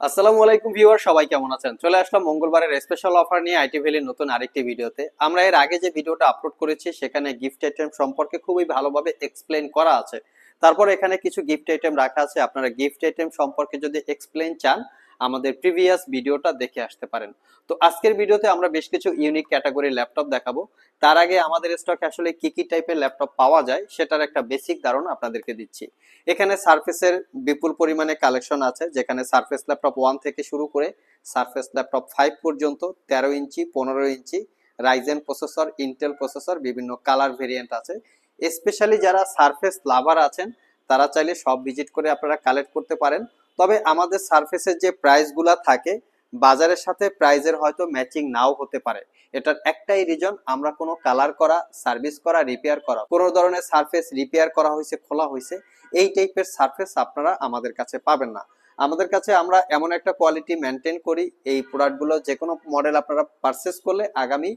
আসসালামু আলাইকুম ভিউয়ার, সবাই কেমন আছেন? চলে আসলাম মঙ্গলবারের স্পেশাল অফার নিয়ে আইটি ভ্যালির নতুন আরেকটি ভিডিওতে। আমরা এর আগে যে ভিডিওটা আপলোড করেছি সেখানে গিফট আইটেম সম্পর্কে খুবই ভালোভাবে এক্সপ্লেন করা আছে। তারপর এখানে কিছু গিফট আইটেম রাখা আছে, আপনারা গিফট আইটেম সম্পর্কে যদি এক্সপ্লেন চান আমাদের প্রিভিয়াস ভিডিওটা দেখে আসতে পারেন। তো আজকের ভিডিওতে আমরা বেশ কিছু ইউনিক ক্যাটাগরির ল্যাপটপ দেখাবো। তার আগে আমাদের স্টকে আসলে কি কি টাইপের ল্যাপটপ পাওয়া যায় সেটার একটা বেসিক ধারণা আপনাদেরকে দিচ্ছি। এখানে সারফেসের বিপুল পরিমাণে কালেকশন আছে, যেখানে সারফেস ল্যাপটপ 1 থেকে শুরু করে সারফেস ল্যাপটপ 5 পর্যন্ত 13 ইঞ্চি, 15 ইঞ্চি রাইজেন প্রসেসর, ইন্টেল প্রসেসর, বিভিন্ন কালার ভেরিয়েন্ট আছে। স্পেশালি যারা সারফেস লাভার আছেন তারা চাইলে সব ভিজিট করে আপনারা কালেক্ট করতে পারেন। তবে আমাদের সারফেসের যে প্রাইসগুলা থাকে বাজারের সাথে প্রাইজের হয়তো ম্যাচিং নাও হতে পারে। এটার একটাই রিজন, আমরা কোনো কালার করা, সার্ভিস করা, রিপেয়ার করা, কোনো ধরনের সারফেস রিপেয়ার করা হয়েছে, খোলা হয়েছে এই টাইপের সারফেস আপনারা আমাদের কাছে পাবেন না। আমাদের কাছে আমরা এমন একটা কোয়ালিটি মেনটেন করি, এই প্রোডাক্টগুলো যে কোনো মডেল আপনারা পারচেস করলে আগামী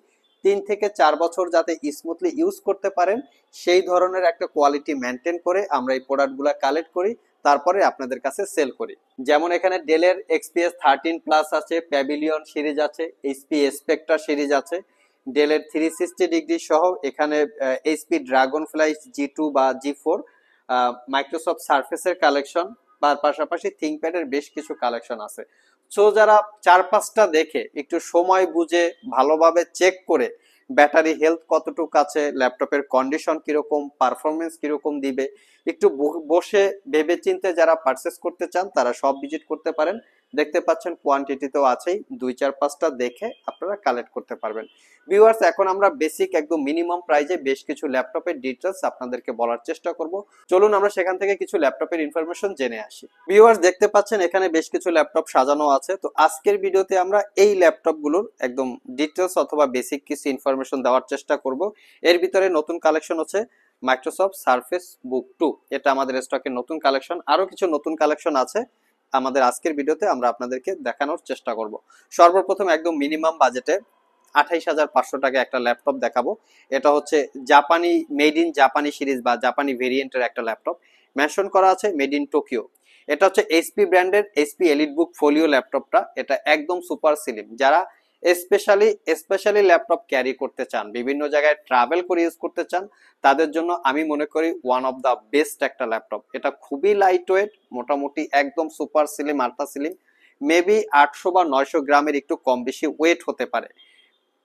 3 থেকে 4 বছর যাতে স্মুথলি ইউজ করতে পারেন সেই ধরনের একটা কোয়ালিটি মেনটেন করে আমরা এই প্রোডাক্টগুলো কালেক্ট করি, তারপরে আপনাদের কাছে সেল করি। যেমন এখানে ডেলের এক্সপিএস 13 প্লাস আছে, প্যাভিলিয়ন সিরিজ আছে, এইচপি স্পেক্ট্রা সিরিজ আছে, ডেলের 360 ডিগ্রি সহ এখানে এইচপি ড্রাগন ফ্লাই G2 বা G4, মাইক্রোসফট সার্ফেসের কালেকশন, তার পাশাপাশি থিংকপ্যাডের বেশ কিছু কালেকশন আছে। সো যারা 4-5টা দেখে একটু সময় বুঝে ভালোভাবে চেক করে ব্যাটারি হেলথ কতটুকু আছে, ল্যাপটপের কন্ডিশন কিরকম, পারফরমেন্স কিরকম দিবে, একটু বসে ভেবে চিন্তে যারা পারচেস করতে চান তারা সব ভিজিট করতে পারেন। দেখতে পাচ্ছেন কোয়ান্টিটি তো আছেই, 2-4-5টা দেখে আপনারা কালেক্ট করতে পারবেন। ভিউয়ার্স, এখন আমরা বেসিক একদম মিনিমাম প্রাইজে বেশ কিছু ল্যাপটপের ডিটেলস আপনাদেরকে বলার চেষ্টা করব। চলুন আমরা সেখান থেকে কিছু ল্যাপটপের ইনফরমেশন জেনে আসি। ভিউয়ার্স, দেখতে পাচ্ছেন এখানে বেশ কিছু ল্যাপটপ সাজানো আছে। তো আজকের ভিডিওতে আমরা এই ল্যাপটপগুলোর একদম ডিটেলস অথবা বেসিক কিছু ইনফরমেশন দেওয়ার চেষ্টা করব। এর ভিতরে নতুন কালেকশন হচ্ছে মাইক্রোসফট সারফেস বুক 2, এটা আমাদের স্টকের নতুন কালেকশন। আরো কিছু নতুন কালেকশন আছে আমাদের আজকের ভিডিওতে আমরা আপনাদেরকে দেখানোর চেষ্টা করব। সর্বপ্রথম একদম মিনিমাম বাজেটে 28,500 টাকা একটা ল্যাপটপ দেখাবো। এটা হচ্ছে জাপানি, মেড ইন জাপানি সিরিজ বা জাপানি ভেরিয়েন্টের একটা ল্যাপটপ। মেনশন করা আছে মেড ইন টোকিও। এটা হচ্ছে এইচপি ব্র্যান্ডের এইচপি এলিট বুক ফোলিও ল্যাপটপটা। এটা একদম সুপার স্লিম, যারা স্পেশালি ল্যাপটপ ক্যারি করতে চান, বিভিন্ন জায়গায় ট্রাভেল করে ইউজ করতে চান, তাদের জন্য আমি মনে করি ওয়ান অফ দা বেস্ট একটা ল্যাপটপ। এটা খুবই লাইট ওয়েট, মোটামুটি একদম super slim, ultra slim, maybe 800 বা 900 গ্রামের একটু কম বেশি ওয়েট হতে পারে।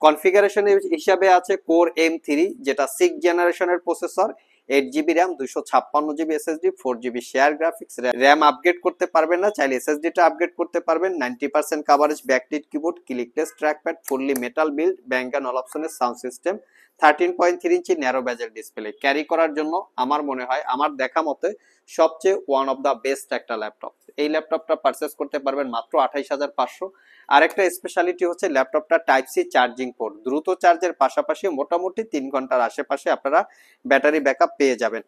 কনফিগারেশন হিসাবে আছে কোর M3, যেটা 6th জেনারেশনের processor, 8 GB RAM, 256 GB SSD, 4 GB shared graphics. RAM upgrade করতে পারবেন না, চাইলে এসএসডিটা আপগ্রেড করতে পারবেন। 90% coverage, backlit keyboard, clickless trackpad, fully metal build, bank and all অপশনের sound system, 13.3 inch narrow bezel display. Carry করার জন্য আমার মনে হয়, আমার দেখা মতে সবচেয়ে ওয়ান অফ দা বেস্ট একটা ল্যাপটপ। এই ল্যাপটপটা পারচেস করতে পারবেন মাত্র 28,500। আরেকটা স্পেশালিটি হচ্ছে ল্যাপটপটা টাইপ সি চার্জিং পোর্ট, দ্রুত চার্জের পাশাপাশি মোটামুটি 3 ঘন্টার আশেপাশে আপনারা ব্যাটারি ব্যাকআপ পেয়ে যাবেন।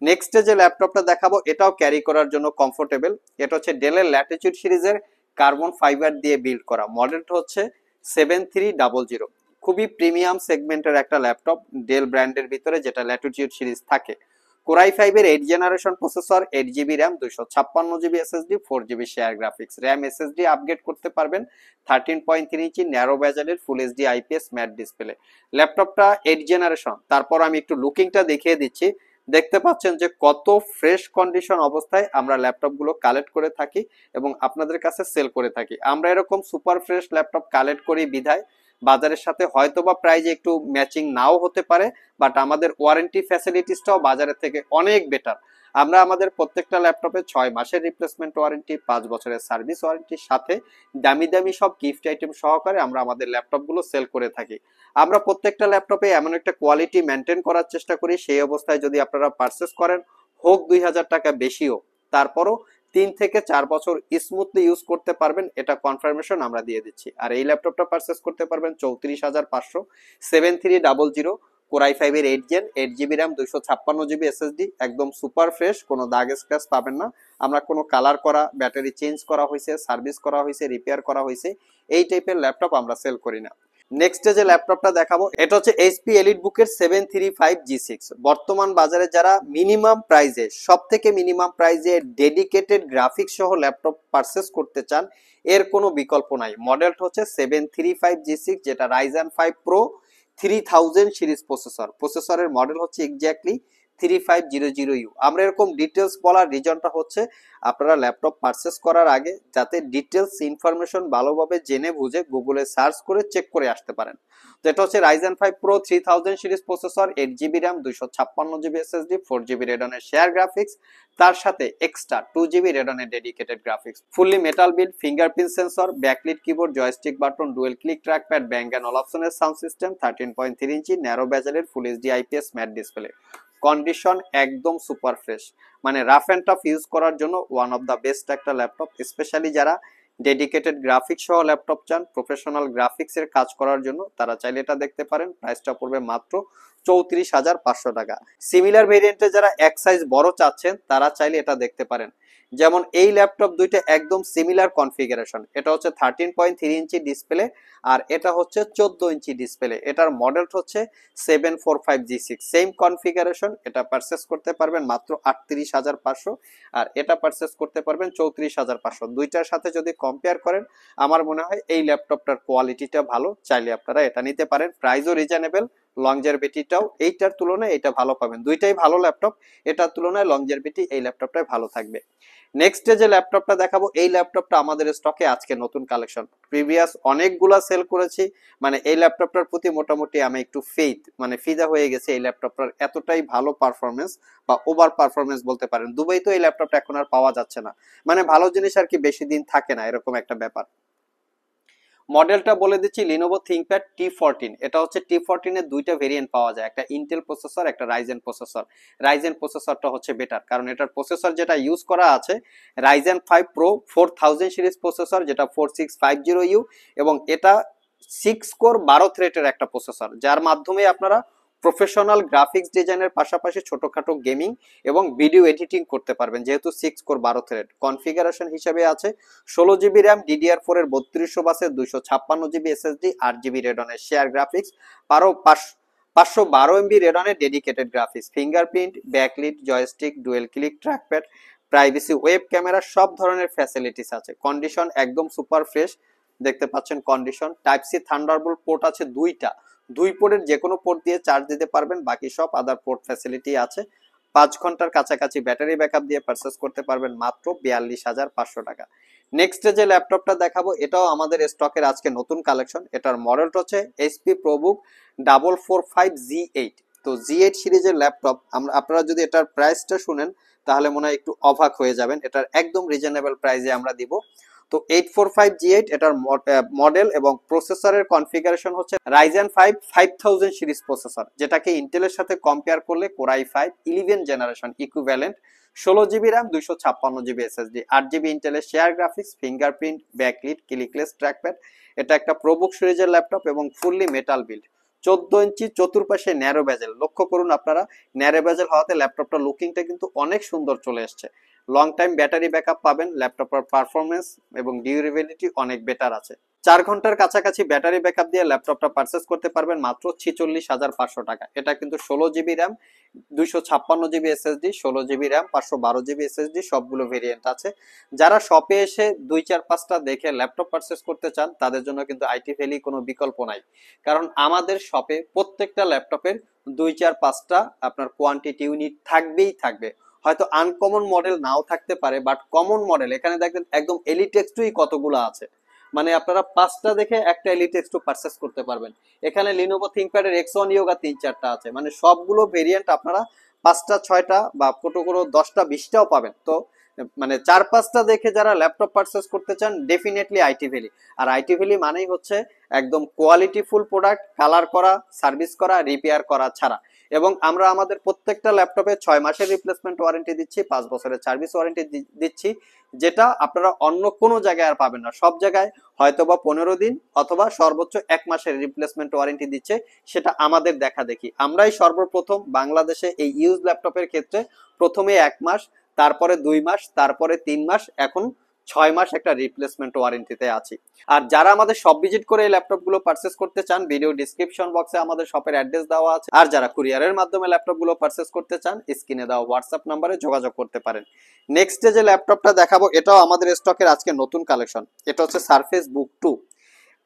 নেক্সটে যে ল্যাপটপটা দেখাবো এটাও ক্যারি করার জন্য কমফোর্টেবল। এটা হচ্ছে ডেলের ল্যাটিটিউড সিরিজের কার্বন ফাইবার দিয়ে বিল্ড করা, মডেলটা হচ্ছে 7300। খুবই প্রিমিয়াম সেগমেন্টের একটা ল্যাপটপ ডেল ব্র্যান্ডের ভিতরে, যেটা ল্যাটিটিউড সিরিজ থাকে। কোরাই 5 এর 8th generation processor, 8 GB RAM, 256 GB SSD, 4 GB shared graphics. RAM SSD upgrade করতে পারবেন। 13.3 ইঞ্চি ন্যারো ব্যাজেলের full HD IPS matte display. ল্যাপটপটা 8th জেনারেশন। তারপর আমি একটু লুকিংটা দেখিয়ে দিচ্ছি। দেখতে পাচ্ছেন যে কত ফ্রেশ কন্ডিশন অবস্থায় আমরা ল্যাপটপ গুলো কালেক্ট করে থাকি এবং আপনাদের কাছে সেল করে থাকি। আমরা এরকম সুপার ফ্রেশ ল্যাপটপ কালেক্ট করি বিধায় বাজারের সাথে হয়তোবা প্রাইস একটু ম্যাচিং নাও হতে পারে, বাট আমাদের ওয়ারেন্টি ফ্যাসিলিটিসটাও বাজারের থেকে অনেক বেটার। আমরা আমাদের প্রত্যেকটা ল্যাপটপে 6 মাসের রিপ্লেসমেন্ট ওয়ারেন্টি, 5 বছরের সার্ভিস ওয়ারেন্টির সাথে দামি দামি সব গিফট আইটেম সহকারে আমরা আমাদের ল্যাপটপগুলো সেল করে থাকি। আমরা প্রত্যেকটা ল্যাপটপে এমন একটা কোয়ালিটি মেনটেন করার চেষ্টা করি, সেই অবস্থায় যদি আপনারা পারচেস করেন, হোক 2000 টাকা বেশিও, তারপরও 3 থেকে 4 বছর স্মুথলি ইউজ করতে পারবেন, এটা কনফার্মেশন আমরা দিয়ে দিচ্ছি। আর এই ল্যাপটপটা পারচেস করতে পারবেন 34,500, 7300, কোরাই 5 এর 8 gen, 8 GB RAM, 256 GB SSD, একদম সুপার ফ্রেশ, কোনো দাগ স্ক্র্যাচ পাবেন না। আমরা কোনো কালার করা, ব্যাটারি চেঞ্জ করা হয়েছে, সার্ভিস করা হয়েছে, রিপেয়ার করা হয়েছে এই টাইপের ল্যাপটপ আমরা সেল করি না। নেক্সট যে ল্যাপটপটা দেখাবো এটা হচ্ছে এইচপি এলিটবুকের 735G6। বর্তমান বাজারে যারা মিনিমাম প্রাইজে, সব থেকে মিনিমাম প্রাইজে ডেডিকেটেড গ্রাফিক্স সহ ল্যাপটপ পারচেস করতে চান, এর কোনো বিকল্প নাই। মডেলটা হচ্ছে 735G6, যেটা রাইজেন 5 প্রো 3000 সিরিজ প্রসেসরের মডেল হচ্ছে এক্স্যাক্টলি 3500U। আমরা এরকম ডিটেলস বলার রিজনটা হচ্ছে আপনারা ল্যাপটপ পারচেস করার আগে যাতে ডিটেলস ইনফরমেশন ভালোভাবে জেনে বুঝে গুগলে সার্চ করে চেক করে আসতে পারেন। তো এটা হচ্ছে Ryzen 5 pro 3000 series processor, 8GB RAM, 256GB SSD, 4GB রেডনের শেয়ার গ্রাফিক্স, তার সাথে এক্সট্রা 2GB রেডনের dedicated graphics, fully metal build, fingerprint sensor, backlit keyboard, joystick button, dual click trackpad, Bang and অলাপসনের সাউন্ড সিস্টেম, 13.3 ইঞ্চি ন্যারো বেজেলের full HD IPS matte display. Condition একদম super fresh, মানে rough and tough use করার জন্য one of the best একটা laptop. Specially যারা dedicated graphics সহ laptop চান, প্রফেশনাল গ্রাফিক্স এর কাজ করার জন্য, তারা চাইলে এটা দেখতে পারেন। প্রাইসটা পড়বে মাত্র 34,500 টাকা। সিমিলার ভেরিয়েন্টে যারা এক সাইজ বড় চাচ্ছেন তারা চাইলে এটা দেখতে পারেন। যেমন এই ল্যাপটপ দুইটা একদম সিমিলার কনফিগারেশন, এটা হচ্ছে 13.3 ইঞ্চি ডিসপ্লে আর এটা হচ্ছে 14 ইঞ্চি ডিসপ্লে। এটার মডেল হচ্ছে 745G6, সেম কনফিগারেশন। এটা পারচেস করতে পারবেন মাত্র 38,500 আর এটা পারচেস করতে পারবেন 34,500। দুইটার সাথে যদি কম্পেয়ার করেন আমার মনে হয় এই ল্যাপটপটার কোয়ালিটিটা ভালো, চাইলে আপনারা এটা নিতে পারেন। প্রাইসও রিজনেবল, লংজারভিটিটাও এইটার তুলনায় এটা ভালো পাবেন। দুইটাই ভালো ল্যাপটপ, এটার তুলনায় লংজারভিটি এই ল্যাপটপটাই ভালো থাকবে। নেক্সট যে ল্যাপটপটা দেখাবো এই ল্যাপটপটা আমাদের স্টকে আজকে নতুন কালেকশন। প্রিভিয়াস অনেকগুলা সেল করেছি, মানে এই ল্যাপটপটার প্রতি মোটামুটি আমি একটু ফিদা হয়ে গেছে। এই ল্যাপটপটার এতটাই ভালো পারফরমেন্স বা ওভার পারফরমেন্স বলতে পারেন। দুবাই তো এই ল্যাপটপটা এখন আর পাওয়া যাচ্ছে না, মানে ভালো জিনিস আর কি বেশি দিন থাকে না, এরকম একটা ব্যাপার। মডেলটা বলে দিচ্ছি, লিনোভো থিংকপ্যাড T14। এটা হচ্ছে T14 এর দুইটা ভেরিয়েন্ট পাওয়া যায়, একটা ইন্টেল প্রসেসর, একটা রাইজেন প্রসেসর। রাইজেন প্রসেসরটা হচ্ছে বেটার, কারণ এটার প্রসেসর যেটা ইউজ করা আছে রাইজেন 5 প্রো 4000 সিরিজ প্রসেসর, যেটা 4650U, এবং এটা 6 কোর 12 থ্রেডের একটা প্রসেসর, যার মাধ্যমে আপনারা প্রফেশনাল গ্রাফিক্স ডিজাইনের পাশাপাশি ছোটখাটো গেমিং এবং ভিডিও এডিটিং করতে পারবেন, যেহেতু 6 কোর 12 থ্রেড। কনফিগারেশন হিসেবে আছে 16GB র্যাম, DDR4 এর 3200 বাসের 256GB SSD, 8GB রেডনের শেয়ার গ্রাফিক্স, 512 MB রেডনের dedicated graphics, fingerprint, backlit, joystick, dual click trackpad, privacy web camera, সব ধরনের ফ্যাসিলিটিস আছে। কন্ডিশন একদম সুপার ফ্রেশ, দেখতে পাচ্ছেন condition. Type C Thunderbolt port আছে দুইটা, দুই পোর্টের যে কোনো পোর্ট দিয়ে চার্জ দিতে পারবেন, বাকি সব আদার পোর্ট ফ্যাসিলিটি আছে। 5 ঘন্টার কাছাকাছি ব্যাটারি ব্যাকআপ দিয়ে পারচেস করতে পারবেন মাত্র 42,500 টাকা। নেক্সট যে ল্যাপটপটা দেখাবো এটাও আমাদের স্টকের আজকে নতুন কালেকশন। এটার মডেলটা হচ্ছে এইচপি প্রোবুক 445G8। তো G8 সিরিজের ল্যাপটপ, আপনারা যদি এটার প্রাইসটা শুনেন তাহলে মনে হয় একটু অবাক হয়ে যাবেন। এটার একদম রিজনেবল প্রাইসে আমরা দিব। তো 845G8 এটার মডেল এবং প্রসেসরের কনফিগারেশন হচ্ছে রাইজেন 5 5000 সিরিজ প্রসেসর, যেটাকে ইন্টেলের সাথে কম্পেয়ার করলে Core i 5 11 generation equivalent. 16GB RAM, 256GB SSD, 8GB ইন্টেলের shared graphics, fingerprint, backlit, clickless trackpad. এটা একটা প্রোবুক সিরিজের ল্যাপটপ এবং ফুললি মেটাল বিল্ড। 14 ইঞ্চি চতুর্পাশে ন্যারো বেজেল, লক্ষ্য করুন আপনারা, ন্যারো বেজেল হওয়াতে ল্যাপটপটা লুকিংটা কিন্তু অনেক সুন্দর চলে এসছে। লং টাইম ব্যাটারি ব্যাকআপ পাবেন, ল্যাপটপের পারফরমেন্স এবং ডিউরেবিলিটি অনেক বেটার আছে। 4 ঘন্টার কাছাকাছি ব্যাটারি ব্যাকআপ দিয়ে ল্যাপটপটা পারচেস করতে পারবেন মাত্র 46,500 টাকা। এটা কিন্তু 16GB RAM, 256GB SSD, 16GB RAM, 512GB SSD, সবগুলো ভেরিয়েন্ট আছে। যারা শপে এসে 2-4-5টা দেখে ল্যাপটপ পারচেস করতে চান তাদের জন্য কিন্তু আইটি ভ্যালি কোনো বিকল্প নাই, কারণ আমাদের শপে প্রত্যেকটা ল্যাপটপের 2-4-5টা আপনার কোয়ান্টিটি ইউনিট থাকবেই থাকবে। হয়তো আনকমন মডেল নাও থাকতে পারে, বাট কমন মডেল এখানে দেখবেন একদম এলিটেক্সটুই কতগুলো আছে, মানে আপনারা 5টা দেখে একটা এলিটেক্সটু পারচেস করতে পারবেন। এখানে লিনোভো থিংকপ্যাডের X1 Yoga 3-4টা আছে, মানে সবগুলো ভেরিয়েন্ট আপনারা 5টা 6টা বা কোটো কোনো 10টা 20টাও পাবেন। তো মানে 4-5টা দেখে যারা ল্যাপটপ পারচেস করতে চান ডেফিনেটলি আইটি ভ্যালি। আর আইটি ভ্যালি মানেই হচ্ছে একদম কোয়ালিটিফুল প্রোডাক্ট, কালার করা, সার্ভিস করা, রিপেয়ার করা ছাড়া। এবং আমরা আমাদের প্রত্যেকটা ল্যাপটপে 6 মাসের রিপ্লেসমেন্ট ওয়ারেন্টি দিচ্ছি, 5 বছরের সার্ভিস ওয়ারেন্টি দিচ্ছি, যেটা আপনারা অন্য কোনো জায়গায় আর পাবেন না। সব জায়গায় হয়তোবা 15 দিন অথবা সর্বোচ্চ 1 মাসের রিপ্লেসমেন্ট ওয়ারেন্টি দিচ্ছে, সেটা আমাদের দেখা দেখি। আমরাই সর্বপ্রথম বাংলাদেশে এই ইউজ ল্যাপটপের ক্ষেত্রে প্রথমে 1 মাস, তারপরে 2 মাস, তারপরে 3 মাস, এখন 6 মাস একটা রিপ্লেসমেন্ট ওয়ারেন্টিতে আছি। আর যারা আমাদের শপ ভিজিট করে এই ল্যাপটপ গুলো পারচেস করতে চান, ভিডিও ডিসক্রিপশন বক্সে আমাদের শপের অ্যাড্রেস দেওয়া আছে। আর যারা কুরিয়ারের মাধ্যমে ল্যাপটপ গুলো পারচেস করতে চান, স্ক্রিনে দেওয়া হোয়াটসঅ্যাপ নাম্বারে যোগাযোগ করতে পারেন। নেক্সট যে ল্যাপটপটা দেখাবো, এটাও আমাদের স্টকের আজকে নতুন কালেকশন। এটা হচ্ছে সারফেস বুক 2।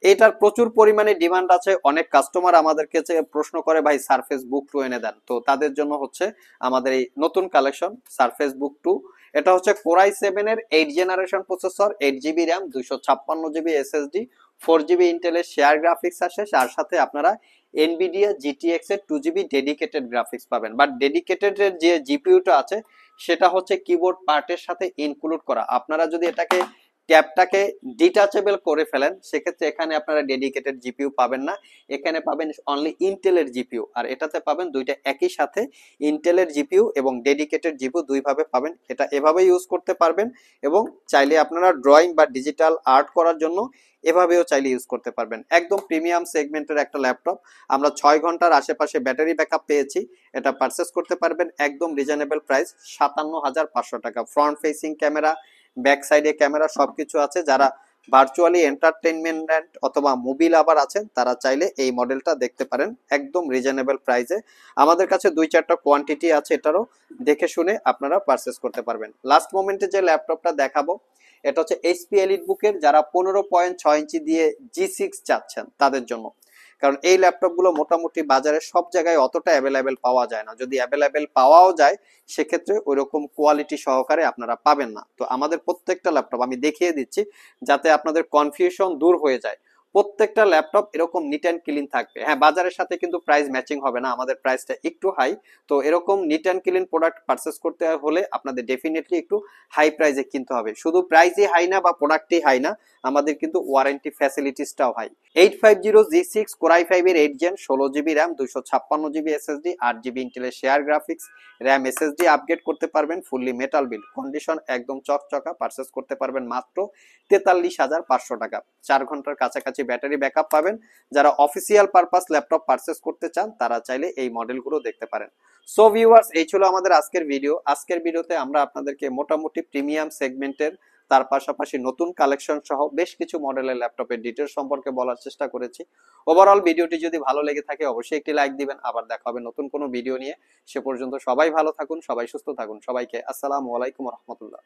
এটার প্রচুর পরিমাণে ডিমান্ড আছে। অনেক কাস্টমার আমাদেরকে প্রশ্ন করে, ভাই সারফেস বুক 2 এনে দেন। তো তাদের জন্য হচ্ছে আমাদের এই নতুন কালেকশন সারফেস বুক 2। এটা হচ্ছে Core i7 এর 8 generation processor, 8 GB RAM, 256 GB SSD, 4 GB ইন্টেলের শেয়ার গ্রাফিক্স আসে। আর সাথে আপনারা এনভিডিয়া জিটিএক্স এর 2 জিবি ডেডিকেটেড গ্রাফিক্স পাবেন। বাট ডেডিকেটেড এর যে জিপিইউটা আছে সেটা হচ্ছে কিবোর্ড পার্টের সাথে ইনক্লুড করা। আপনারা যদি এটাকে ট্যাবটাকে ডিটাচেবল করে ফেলেন, সেক্ষেত্রে এখানে আপনারা ডেডিকেটেড জিপিইউ পাবেন না। এখানে পাবেন অনলি ইন্টেলের জিপিইউ। আর এটাতে পাবেন দুইটা একই সাথে, ইন্টেলের জিপিইউ এবং ডেডিকেটেড জিপিইউ দুইভাবে পাবেন। এটা এভাবে ইউজ করতে পারবেন এবং চাইলে আপনারা ড্রয়িং বা ডিজিটাল আর্ট করার জন্য এভাবেও চাইলে ইউজ করতে পারবেন। একদম প্রিমিয়াম সেগমেন্টের একটা ল্যাপটপ। আমরা 6 ঘন্টার আশেপাশে ব্যাটারি ব্যাকআপ পেয়েছি। এটা পারচেস করতে পারবেন একদম রিজনেবল প্রাইস, 57,500 টাকা। ফ্রন্ট ফেসিং ক্যামেরা, ব্যাক সাইডে ক্যামেরা সবকিছু আছে। যারা ভার্চুয়ালি এন্টারটেইনমেন্ট অথবা মুভি লাভার আছেন, তারা চাইলে এই মডেলটা দেখতে পারেন একদম রিজনেবল প্রাইসে। আমাদের কাছে 2-4টা কোয়ান্টিটি আছে, এটারও দেখে শুনে আপনারা পারচেস করতে পারবেন। লাস্ট মোমেন্টে যে ল্যাপটপটা দেখাবো, এটা হচ্ছে এইচপি এলিট বুকের, যারা 15.6 ইঞ্চি দিয়ে G6 চাচ্ছেন তাদের জন্য। কারণ এই ল্যাপটপ গুলো মোটামুটি বাজারে সব জায়গায় অতটা অ্যাভেলেবেল পাওয়া যায় না। যদি অ্যাভেলেবেল পাওয়াও যায়, সেক্ষেত্রে ওইরকম কোয়ালিটি সহকারে আপনারা পাবেন না। তো আমাদের প্রত্যেকটা ল্যাপটপ আমি দেখিয়ে দিচ্ছি যাতে আপনাদের কনফিউশন দূর হয়ে যায়। প্রত্যেকটা ল্যাপটপ এরকম নিট অ্যান্ড ক্লিন থাকবে। হ্যাঁ, বাজারের সাথে কিন্তু প্রাইস ম্যাচিং হবে না, আমাদের প্রাইসটা একটু হাই। তো এরকম neat and clean product purchase করতে হলে আপনাদের ডেফিনেটলি একটু হাই প্রাইসে কিনতে হবে। শুধু প্রাইসই হাই না বা প্রোডাক্টই হাই না, আমাদের কিন্তু warranty ফ্যাসিলিটিসটাও high. 850G6 Core i5 এর 8 gen, 16 GB RAM, 256 GB SSD, 8 GB ইন্টেলের shared graphics, RAM SSD upgrade করতে পারবেন। ফুললি মেটাল বিল্ড, কন্ডিশন একদম চকচকা। পারচেস করতে পারবেন মাত্র 43,500 টাকা। 4 ঘন্টার কাছাকাছি ব্যাটারি ব্যাকআপ পাবেন। যারা অফিসিয়াল পারপাস ল্যাপটপ পারচেস করতে চান, তারা চাইলে এই মডেলগুলো দেখতে পারেন। সো ভিউয়ার্স, এই ছিল আমাদের আজকের ভিডিও। আজকের ভিডিওতে আমরা আপনাদেরকে মোটামুটি প্রিমিয়াম সেগমেন্টের, তার পাশাপাশি নতুন কালেকশন সহ বেশ কিছু মডেলের ল্যাপটপের ডিটেলস সম্পর্কে বলার চেষ্টা করেছি। ওভারঅল ভিডিওটি যদি ভালো লেগে থাকে, অবশ্যই একটি লাইক দিবেন। আবার দেখা হবে নতুন কোনো ভিডিও নিয়ে। সে পর্যন্ত সবাই ভালো থাকুন, সবাই সুস্থ থাকুন। সবাইকে আসসালামু আলাইকুম রহমতুল্লাহ।